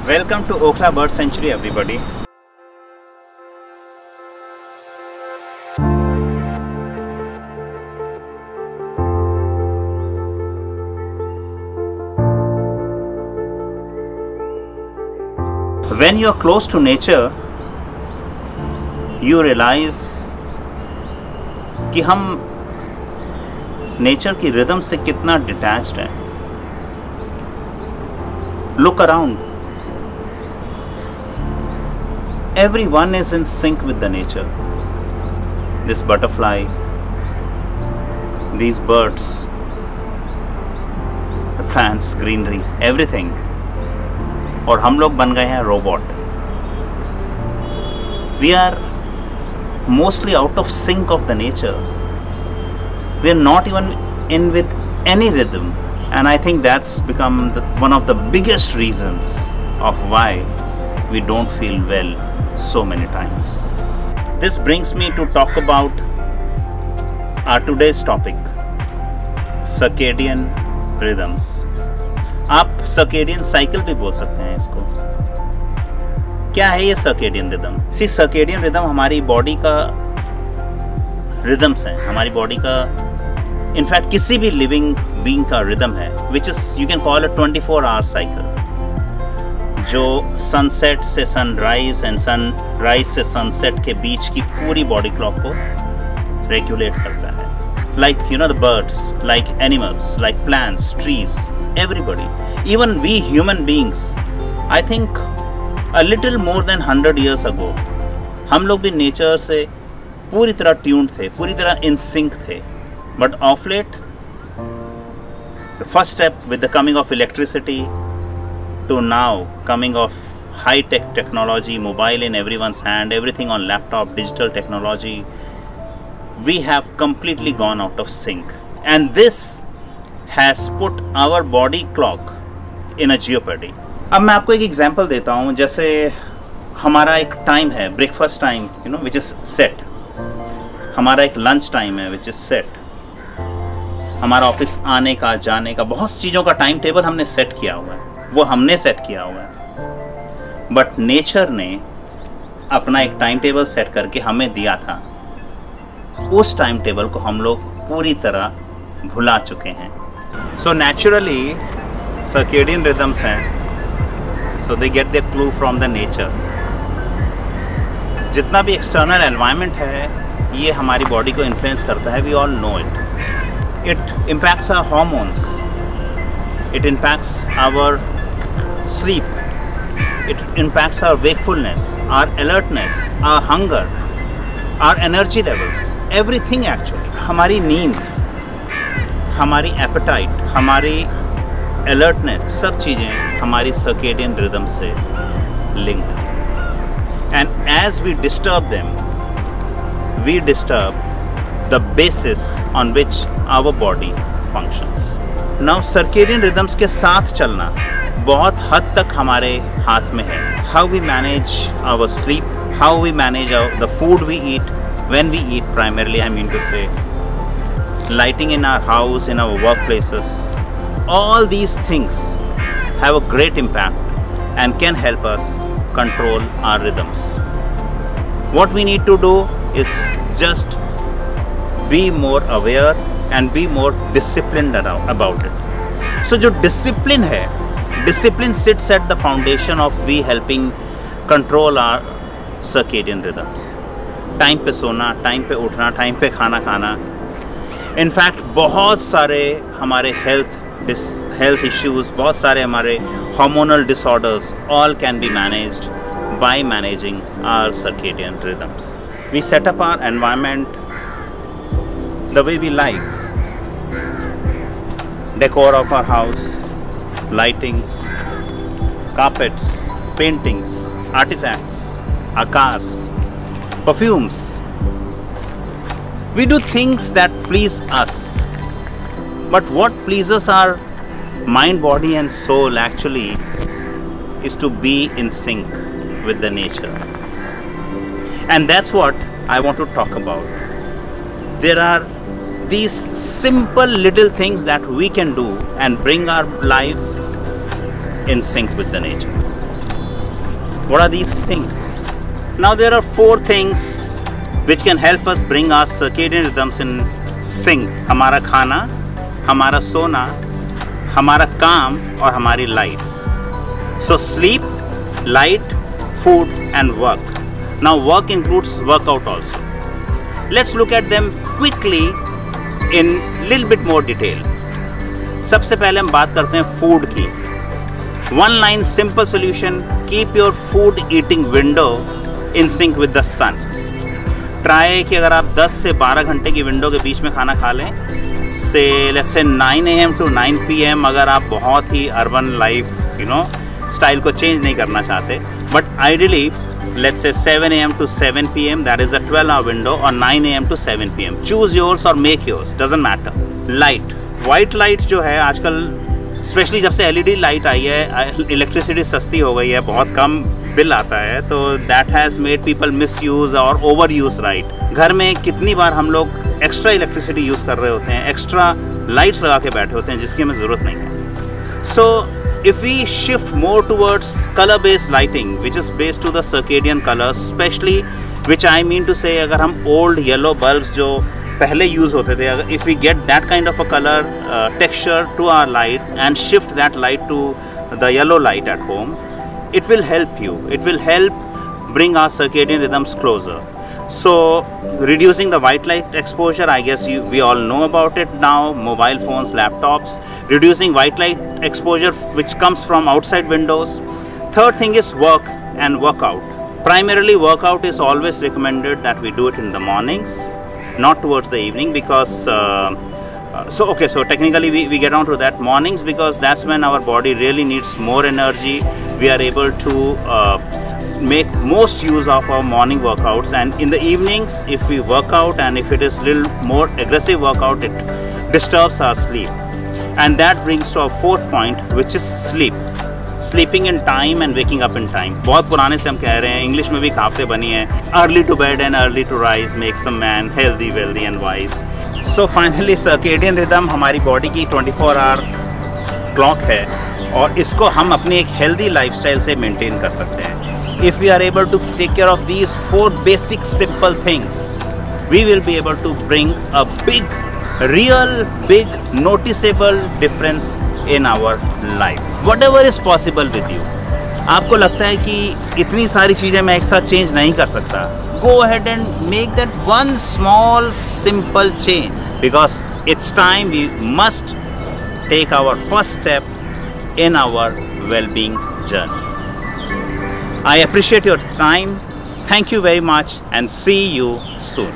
Welcome to Okhla Bird Sanctuary, everybody. When you are close to nature, you realize कि हम nature की rhythm से कितना detached है. Look around. Everyone is in sync with the nature. This butterfly, these birds, the plants, greenery, everything. और हम लोग बन गए हैं robot. We are mostly out of sync of the nature. We are not even in with any rhythm, and I think that's become one of the biggest reasons of why we don't feel well so many times. This brings me to talk about our today's topic, circadian rhythms. आप circadian cycle भी बोल सकते हैं इसको. क्या है ये circadian rhythm? सी, circadian rhythm हमारी बॉडी का रिदम्स है, हमारी बॉडी का, इनफैक्ट किसी भी लिविंग बीइंग का रिदम है, which is you can call a 24 hour cycle, जो सनसेट से सनराइज एंड सनराइज से सनसेट के बीच की पूरी बॉडी क्लॉक को रेगुलेट करता है. Like you know the birds, like animals, like plants, trees, everybody, even we human beings, I think a little more than 100 years ago, हम लोग भी नेचर से पूरी तरह ट्यून्ड थे, पूरी तरह इन सिंक थे. But of late, the first step with the coming of electricity to now coming of high tech technology, mobile in everyone's hand, everything on laptop, digital technology, we have completely gone out of sync, and this has put our body clock in a jeopardy. अब मैं आपको एक example देता हूँ. जैसे हमारा एक time है, breakfast time, you know, which is set. हमारा एक लंच टाइम है, विच इज सेट. हमारा ऑफिस आने का, जाने का, बहुत चीज़ों का टाइम टेबल हमने सेट किया हुआ है, वो हमने सेट किया हुआ है. बट नेचर ने अपना एक टाइम टेबल सेट करके हमें दिया था. उस टाइम टेबल को हम लोग पूरी तरह भुला चुके हैं. So naturally, circadian rhythms हैं, so they get their clue from the nature. जितना भी external environment है, ये हमारी body को influence करता है. We all know it. It impacts our hormones. It impacts our sleep. It impacts our wakefulness, our alertness, our hunger, our energy levels. Everything actually. हमारी नींद, हमारी एपेटाइट, हमारी अलर्टनेस, सब चीज़ें हमारी सर्केडियन रिदम से लिंक्ड हैं. And as we disturb them, we disturb the basis on which our body functions. Now circadian rhythms के साथ चलना बहुत हद तक हमारे हाथ में है. How we manage our sleep, how we manage the food we eat, when we eat primarily, I mean to say, lighting in our house, in our workplaces, all these things have a great impact and can help us control our rhythms. What we need to do is just be more aware and be more disciplined about it. So जो discipline है, discipline sits at the foundation of we helping control our circadian rhythms. Time पे सोना, time पे उठना, time पे खाना खाना. In fact बहुत सारे हमारे हेल्थ इश्यूज़, बहुत सारे हमारे hormonal disorders, all can be managed by managing our circadian rhythms. We set up our environment the way we like. Decor of our house, lightings, carpets, paintings, artifacts, our cars, perfumes. We do things that please us, but what pleases our mind, body and soul actually is to be in sync with the nature. And that's what I want to talk about. There are these simple little things that we can do and bring our life in sync with the nature. What are these things? Now there are 4 things which can help us bring our circadian rhythms in sync. हमारा खाना, हमारा सोना, हमारा काम और हमारी lights. So sleep, light, food and work. Now work includes workout also. Let's look at them quickly in little bit more detail. सबसे पहले हम बात करते हैं फूड की. One line simple solution: keep your food eating window in sync with the sun. Try कि अगर आप 10 से 12 घंटे की विंडो के बीच में खाना खा लें, से let's say 9 AM to 9 PM, अगर आप बहुत ही अर्बन लाइफ स्टाइल को चेंज नहीं करना चाहते, but ideally let's say 7 AM to 7 PM, that is a 12-hour window, or 9 AM to 7 PM. Choose yours or make yours, doesn't matter. Light, white light जो है आजकल, स्पेशली जब से LED light आई है, इलेक्ट्रिसिटी सस्ती हो गई है, बहुत कम बिल आता है, तो that has made people miss use और ओवर यूज़ लाइट. घर में कितनी बार हम लोग एक्स्ट्रा इलेक्ट्रिसिटी यूज़ कर रहे होते हैं, एक्स्ट्रा लाइट्स लगा के बैठे होते हैं जिसकी हमें ज़रूरत नहीं है. सो if we shift more towards color based lighting, which is based to the circadian colors, especially which I mean to say, अगर हम old yellow bulbs जो पहले यूज़ होते थे, अगर if we get that kind of a color texture to our light and shift that light to the yellow light at home, it will help you. It will help bring our circadian rhythms closer. So reducing the white light exposure, I guess we all know about it now. Mobile phones, laptops, reducing white light exposure which comes from outside windows. Third thing is work and workout. Primarily workout is always recommended that we do it in the mornings, not towards the evening, because so technically we get on to that mornings, because that's when our body really needs more energy. We are able to make most use of our morning workouts, and in the evenings if we work out, and if it is little more aggressive workout, it disturbs our sleep. And that brings to our 4th point, which is sleep. Sleeping in time and waking up in time. बहुत पुराने से हम कह रहे हैं, English में भी कहावतें बनी हैं, early to bed and early to rise makes a man healthy, wealthy and wise. So finally circadian rhythm हमारी बॉडी की 24-hour क्लॉक है, और इसको हम अपनी एक हेल्दी लाइफस्टाइल से मेंटेन कर सकते हैं. If we are able to take care of these 4 basic simple things, we will be able to bring a big noticeable difference in our life. Whatever is possible with you. आपको लगता है कि इतनी सारी चीज़ें मैं एक साथ चेंज नहीं कर सकता, go ahead and make that one small simple change, because it's time we must take our first step in our well-being journey. I appreciate your time. Thank you very much and see you soon.